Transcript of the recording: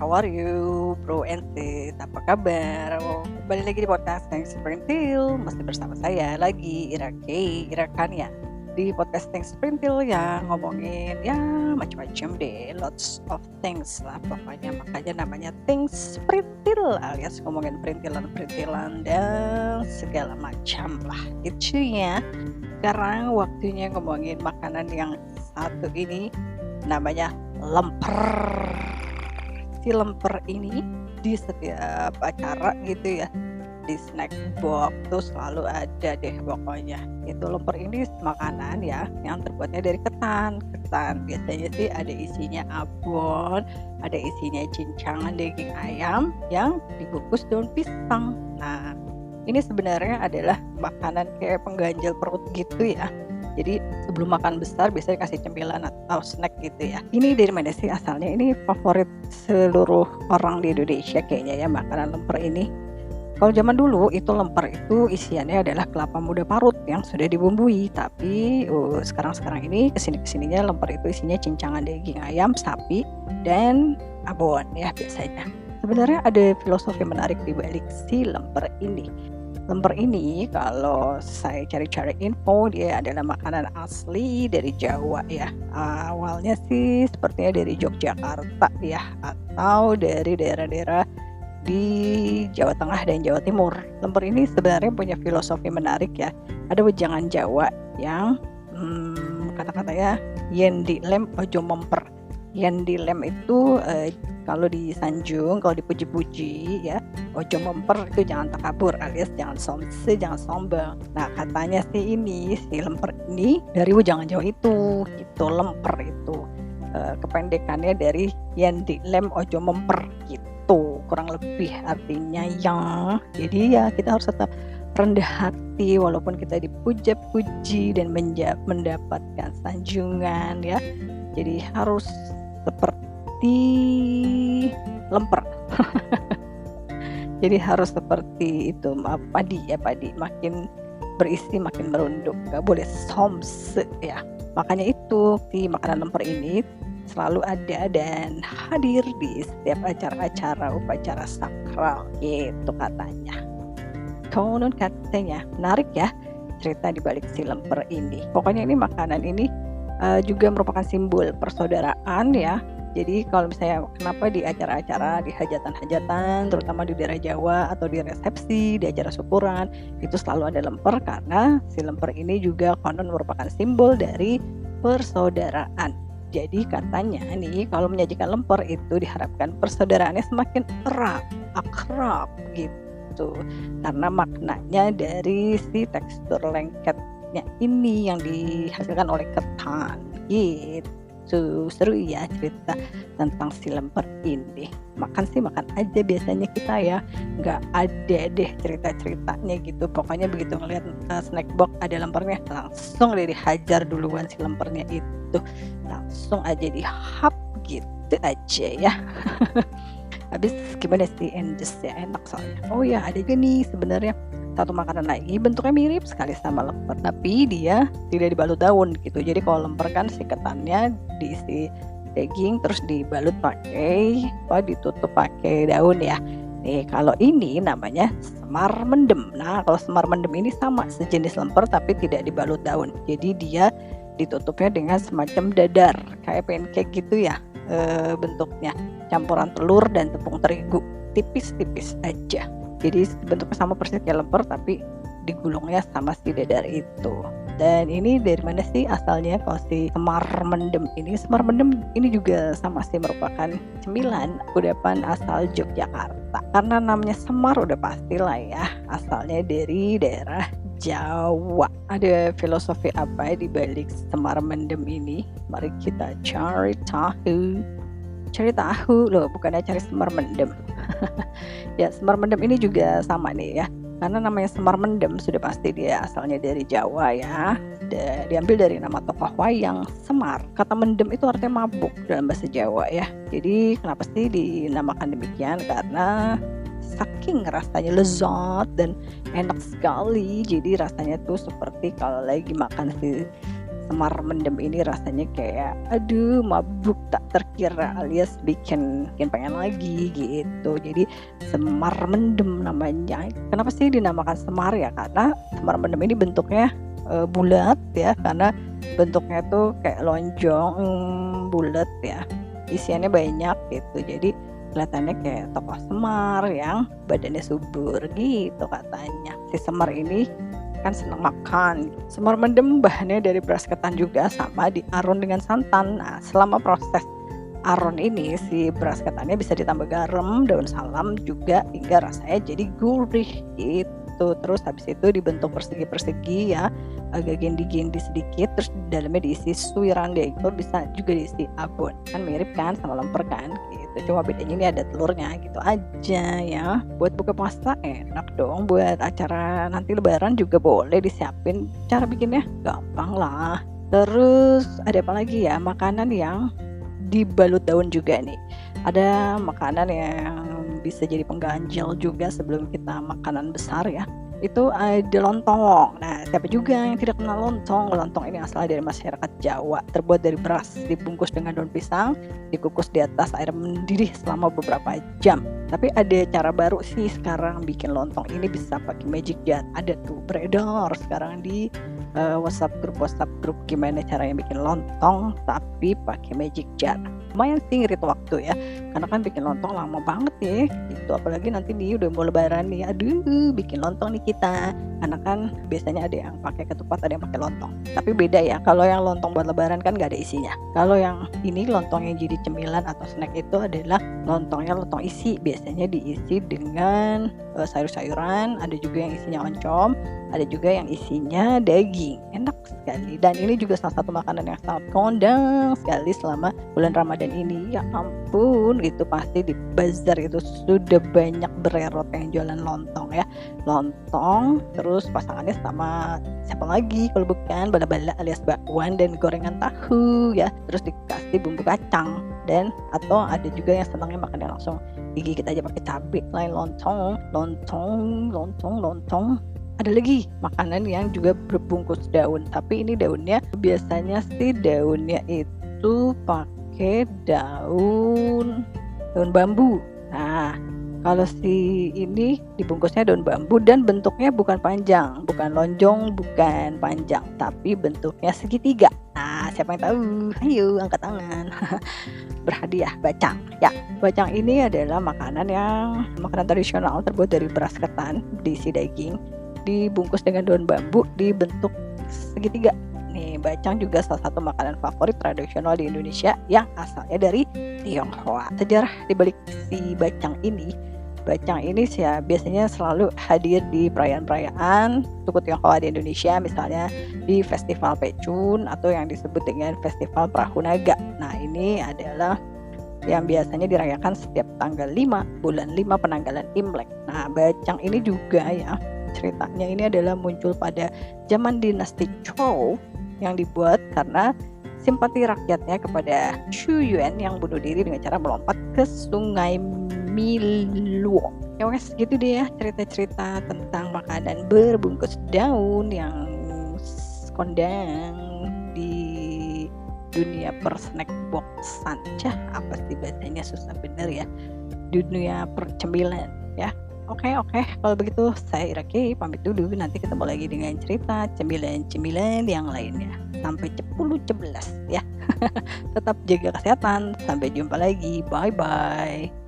how are you bro and sis, apa kabar? Kembali lagi di podcast Thanks Sprintil. Masih bersama saya lagi Ira Kania. Di podcast Thanks Sprintil yang ngomongin ya macam-macam deh, lots of things lah pokoknya. Makanya namanya Thanks Sprintil, alias ngomongin perintilan dan segala macam lah gitu ya. Sekarang waktunya ngomongin makanan yang satu ini, namanya lemper. Si lemper ini di setiap acara gitu ya, di snack box tuh selalu ada deh pokoknya. Itu lemper ini makanan ya yang terbuatnya dari ketan. Biasanya sih ada isinya abon, ada isinya cincangan daging ayam yang dibungkus daun pisang. Nah, ini sebenarnya adalah makanan kayak pengganjal perut gitu ya. Jadi sebelum makan besar biasanya kasih cemilan atau snack gitu ya. Ini dari mana sih asalnya? Ini favorit seluruh orang di Indonesia kayaknya ya, makanan lemper ini. Kalau zaman dulu itu lemper itu isiannya adalah kelapa muda parut yang sudah dibumbui. Tapi sekarang ini kesininya lemper itu isinya cincangan daging ayam, sapi, dan abon ya biasanya. Sebenarnya ada filosofi menarik di balik si lemper ini. Lemper ini kalau saya cari-cari info, dia adalah makanan asli dari Jawa ya. Awalnya sih sepertinya dari Yogyakarta ya, atau dari daerah-daerah di Jawa Tengah dan Jawa Timur. Lemper ini sebenarnya punya filosofi menarik ya. Ada wejangan Jawa yang kata-katanya yen dilem ojo memper. Yen dilem itu kalau disanjung, kalau dipuji-puji ya, ojo memper itu jangan takabur, alias jangan sombong. Nah, katanya sih ini si lemper ini dari wejangan Jawa itu, gitu. Lemper itu kependekannya dari yen dilem ojo memper gitu, kurang lebih artinya yang. Jadi ya kita harus tetap rendah hati walaupun kita dipuja-puji dan mendapatkan sanjungan ya. Jadi harus seperti lemper. Jadi harus seperti itu, padi, makin berisi makin merunduk, gak boleh somse ya. Makanya itu si makanan lemper ini selalu ada dan hadir di setiap acara-acara upacara sakral gitu katanya. Konon katanya menarik ya cerita di balik si lemper ini. Pokoknya ini makanan ini juga merupakan simbol persaudaraan ya. Jadi kalau misalnya kenapa di acara-acara, di hajatan-hajatan, terutama di daerah Jawa atau di resepsi, di acara syukuran, itu selalu ada lemper karena si lemper ini juga konon merupakan simbol dari persaudaraan. Jadi katanya nih kalau menyajikan lemper itu diharapkan persaudaraannya semakin erat, akrab gitu. Karena maknanya dari si tekstur lengketnya ini yang dihasilkan oleh ketan gitu. Seru ya cerita tentang si lemper ini. Makan aja biasanya kita ya, nggak ada deh cerita-ceritanya gitu. Pokoknya begitu ngeliat snack box ada lempernya, langsung deh dihajar duluan si lempernya itu, langsung aja dihap gitu aja ya. Habis gimana sih, endes ya, enak soalnya. Oh ya, ada juga nih sebenarnya satu makanan lagi, bentuknya mirip sekali sama lemper tapi dia tidak dibalut daun gitu. Jadi kalau lemper kan si ketannya diisi daging terus dibalut ditutup pakai daun ya. Nih kalau ini namanya semar mendem. Nah kalau semar mendem ini sama, sejenis lemper tapi tidak dibalut daun. Jadi dia ditutupnya dengan semacam dadar kayak pancake gitu ya bentuknya, campuran telur dan tepung terigu tipis-tipis aja. Jadi bentuknya sama persis kayak lemper tapi digulungnya sama si dadar itu. Dan ini dari mana sih asalnya kalau si semar mendem ini? Semar mendem ini juga sama sih merupakan cemilan kudapan asal Yogyakarta. Karena namanya semar udah pastilah ya asalnya dari daerah Jawa. Ada filosofi apa di balik semar mendem ini? Mari kita cari tahu. Cari tahu loh, bukannya cari semar mendem. Ya, semar mendem ini juga sama nih ya. Karena namanya semar mendem sudah pasti dia asalnya dari Jawa ya. Diambil dari nama tokoh wayang Semar. Kata mendem itu artinya mabuk dalam bahasa Jawa ya. Jadi kenapa sih dinamakan demikian? Karena saking rasanya lezat dan enak sekali. Jadi rasanya tuh seperti kalau lagi makan semar mendem ini rasanya kayak aduh mabuk tak terkira alias bikin pengen lagi gitu. Jadi semar mendem namanya. Kenapa sih dinamakan semar ya? Karena semar mendem ini bentuknya bulat ya, karena bentuknya tuh kayak lonjong bulat ya, isiannya banyak gitu. Jadi kelihatannya kayak tokoh Semar yang badannya subur gitu katanya. Si Semar ini kan senang makan. Semar mendem bahannya dari beras ketan juga, sama diaron dengan santan. Nah, selama proses aron ini si beras ketannya bisa ditambah garam, daun salam juga hingga rasanya jadi gurih gitu. Terus habis itu dibentuk persegi-persegi ya, agak gendi-gendi sedikit, terus di dalamnya diisi suiran deh, itu bisa juga diisi abon. Kan mirip kan sama lemper kan gitu, cuma bedanya ini ada telurnya gitu aja ya. Buat buka puasa enak dong, buat acara nanti lebaran juga boleh disiapin. Cara bikinnya gampang lah. Terus ada apa lagi ya, makanan yang dibalut daun juga nih. Ada makanan yang bisa jadi pengganjal juga sebelum kita makanan besar ya. Itu ada lontong. Nah, siapa juga yang tidak kenal lontong? Lontong ini asal dari masyarakat Jawa, terbuat dari beras, dibungkus dengan daun pisang, dikukus di atas air mendidih selama beberapa jam. Tapi ada cara baru sih sekarang bikin lontong ini, bisa pakai magic jar. Ada tuh beredar sekarang di WhatsApp grup gimana caranya bikin lontong tapi pakai magic jar. Lumayan sih ngirit waktu ya, karena kan bikin lontong lama banget ya gitu. Apalagi nanti nih udah mau lebaran nih, aduh bikin lontong nih kita, karena kan biasanya ada yang pakai ketupat, ada yang pakai lontong. Tapi beda ya, kalau yang lontong buat lebaran kan gak ada isinya. Kalau yang ini lontong yang jadi cemilan atau snack itu adalah lontongnya lontong isi, biasanya diisi dengan sayur-sayuran, ada juga yang isinya oncom, ada juga yang isinya daging. Enak sekali, dan ini juga salah satu makanan yang sangat kondang sekali selama bulan Ramadan ini. Ya ampun, itu pasti di bazar itu sudah banyak bererot yang jualan lontong ya. Lontong, terus pasangannya sama siapa lagi kalau bukan bala-bala alias bakwan dan gorengan tahu ya. Terus dikasih bumbu kacang, dan atau ada juga yang senangnya makannya langsung digigit aja pakai cabai. Lain lontong. Ada lagi makanan yang juga berbungkus daun, tapi ini daunnya biasanya sih daunnya itu pakai daun bambu. Nah, kalau si ini dibungkusnya daun bambu dan bentuknya bukan panjang, bukan lonjong, bukan panjang, tapi bentuknya segitiga. Nah, siapa yang tahu? Ayo angkat tangan. Berhadiah bacang. Ya, bacang ini adalah makanan tradisional terbuat dari beras ketan, diisi daging, dibungkus dengan daun bambu, dibentuk segitiga. Nih, bacang juga salah satu makanan favorit tradisional di Indonesia yang asalnya dari Tionghoa. Sejarah dibalik si bacang ini ya biasanya selalu hadir di perayaan-perayaan suku Tionghoa di Indonesia, misalnya di Festival Pecun atau yang disebut dengan Festival Perahu Naga. Nah, ini adalah yang biasanya dirayakan setiap tanggal 5 bulan 5 penanggalan Imlek. Nah, bacang ini juga ya, ceritanya ini adalah muncul pada zaman dinasti Zhou yang dibuat karena simpati rakyatnya kepada Xu Yuan yang bunuh diri dengan cara melompat ke sungai Miluo. Ya wes gitu deh ya cerita-cerita tentang makanan berbungkus daun yang kondang di dunia persnack boxan. Apa sih bahasanya, susah bener ya, dunia percemilan ya. Oke, kalau begitu saya Iraki pamit dulu, nanti ketemu lagi dengan cerita cemilan-cemilan yang lainnya. Sampai 10-11 ya. Tetap jaga kesehatan, sampai jumpa lagi, bye-bye.